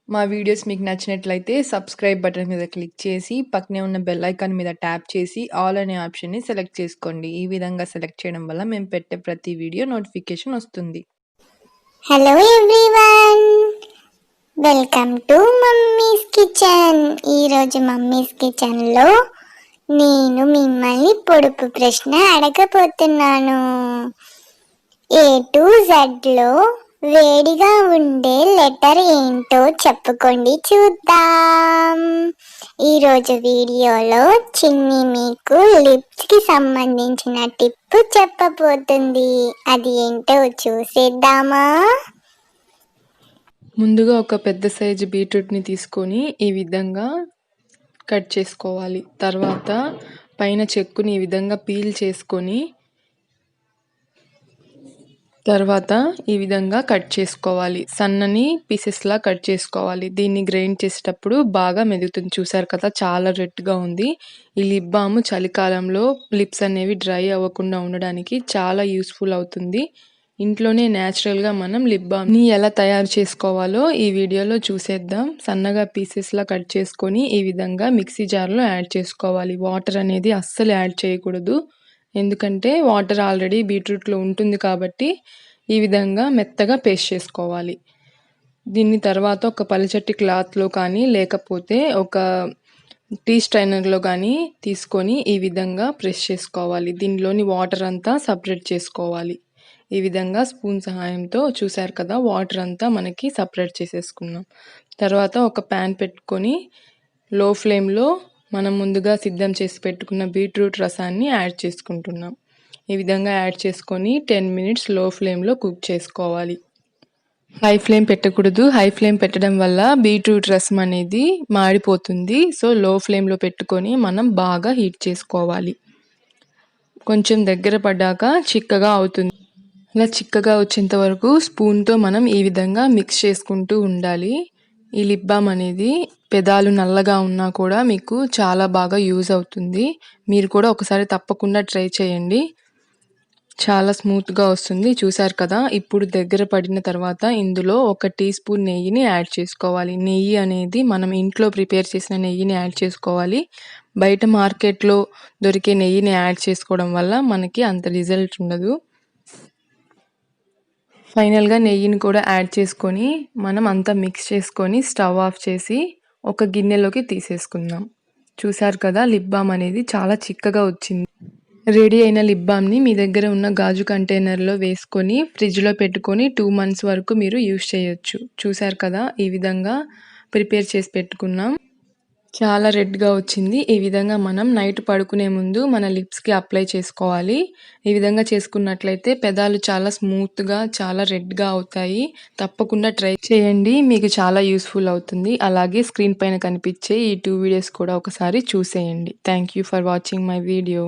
మా వీడియోస్ మీకు నచ్చినట్లయితే సబ్స్క్రైబ్ బటన్ మీద క్లిక్ చేసి పక్కనే ఉన్న బెల్ ఐకాన్ మీద ట్యాప్ చేసి ఆల్ అనే ఆప్షన్ని సెలెక్ట్ చేసుకోండి. ఈ విధంగా సెలెక్ట్ చేయడం వల్ల మేము పెట్టే ప్రతి వీడియో నోటిఫికేషన్ వస్తుంది. Hello everyone, welcome to mummies kitchen. ఈరోజు మమ్మీస్ కిచెన్లో నేను మిమ్మల్ని పొడుపు ప్రశ్న అడగబోతున్నాను. A to Zలో వేడిగా ఉండే లెటర్ ఏంటో చెప్పుకోండి చూద్దాం. ఈరోజు వీడియోలో చిన్ని మీకు లిప్స్కి సంబంధించిన టిప్ చెప్పబోతుంది. అది ఏంటో చూసేద్దామా? ముందుగా ఒక పెద్ద సైజు బీట్రూట్ని తీసుకొని ఈ విధంగా కట్ చేసుకోవాలి. తర్వాత పైన చెక్కుని ఈ విధంగా పీల్ చేసుకొని ఈ విధంగా కట్ చేసుకోవాలి. సన్నని పీసెస్లా కట్ చేసుకోవాలి. దీన్ని గ్రైండ్ చేసేటప్పుడు బాగా మెదుగుతుంది. చూసారు కదా, చాలా రెడ్గా ఉంది. ఈ లిప్ బామ్ చలికాలంలో లిప్స్ అనేవి డ్రై అవ్వకుండా ఉండడానికి చాలా యూస్ఫుల్ అవుతుంది. ఇంట్లోనే న్యాచురల్గా మనం లిప్ బామ్ని ఎలా తయారు చేసుకోవాలో ఈ వీడియోలో చూసేద్దాం. సన్నగా పీసెస్లా కట్ చేసుకొని ఈ విధంగా మిక్సీ జార్లో యాడ్ చేసుకోవాలి. వాటర్ అనేది అస్సలు యాడ్ చేయకూడదు, ఎందుకంటే వాటర్ ఆల్రెడీ బీట్రూట్లో ఉంటుంది కాబట్టి ఈ విధంగా మెత్తగా పేస్ట్ చేసుకోవాలి. దీన్ని తర్వాత ఒక పలుచటి క్లాత్లో కానీ లేకపోతే ఒక టీ స్ట్రైనర్లో కానీ తీసుకొని ఈ విధంగా ప్రెస్ చేసుకోవాలి. దీనిలోని వాటర్ అంతా సపరేట్ చేసుకోవాలి. ఈ విధంగా స్పూన్ సహాయంతో చూసారు కదా, వాటర్ అంతా మనకి సపరేట్ చేసేసుకున్నాం. తర్వాత ఒక ప్యాన్ పెట్టుకొని లో ఫ్లేమ్లో మనం ముందుగా సిద్ధం చేసి పెట్టుకున్న బీట్రూట్ రసాన్ని యాడ్ చేసుకుంటున్నాం. ఈ విధంగా యాడ్ చేసుకొని 10 మినిట్స్ లో ఫ్లేమ్లో కుక్ చేసుకోవాలి. హై ఫ్లేమ్ పెట్టకూడదు. హై ఫ్లేమ్ పెట్టడం వల్ల బీట్రూట్ రసం అనేది మాడిపోతుంది. సో లో ఫ్లేమ్లో పెట్టుకొని మనం బాగా హీట్ చేసుకోవాలి. కొంచెం దగ్గర పడ్డాక చిక్కగా అవుతుంది. ఇలా చిక్కగా వచ్చేంత వరకు స్పూన్తో మనం ఈ విధంగా మిక్స్ చేసుకుంటూ ఉండాలి. ఈ లిప్ బామ్ అనేది పెదాలు నల్లగా ఉన్నా కూడా మీకు చాలా బాగా యూజ్ అవుతుంది. మీరు కూడా ఒకసారి తప్పకుండా ట్రై చేయండి. చాలా స్మూత్గా వస్తుంది. చూసారు కదా, ఇప్పుడు దగ్గర పడిన తర్వాత ఇందులో 1 టీ స్పూన్ నెయ్యిని యాడ్ చేసుకోవాలి. నెయ్యి అనేది మనం ఇంట్లో ప్రిపేర్ చేసిన నెయ్యిని యాడ్ చేసుకోవాలి. బయట మార్కెట్లో దొరికే నెయ్యిని యాడ్ చేసుకోవడం వల్ల మనకి అంత రిజల్ట్ ఉండదు. ఫైనల్గా నెయ్యిని కూడా యాడ్ చేసుకొని మనం అంతా మిక్స్ చేసుకొని స్టవ్ ఆఫ్ చేసి ఒక గిన్నెలోకి తీసేసుకుందాం. చూసారు కదా, లిప్ బామ్ అనేది చాలా చిక్కగా వచ్చింది. రెడీ అయిన లిప్ బామ్ని మీ దగ్గర ఉన్న గాజు కంటైనర్లో వేసుకొని ఫ్రిడ్జ్లో పెట్టుకొని 2 months వరకు మీరు యూస్ చేయొచ్చు. చూసారు కదా, ఈ విధంగా ప్రిపేర్ చేసి పెట్టుకున్నాం. చాలా రెడ్గా వచ్చింది. ఈ విధంగా మనం నైట్ పడుకునే ముందు మన లిప్స్కి అప్లై చేసుకోవాలి. ఈ విధంగా చేసుకున్నట్లయితే పెదాలు చాలా స్మూత్గా చాలా రెడ్గా అవుతాయి. తప్పకుండా ట్రై చేయండి, మీకు చాలా యూస్ఫుల్ అవుతుంది. అలాగే స్క్రీన్ పైన కనిపించే ఈ 2 వీడియోస్ కూడా ఒకసారి చూసేయండి. Thank you for watching my video.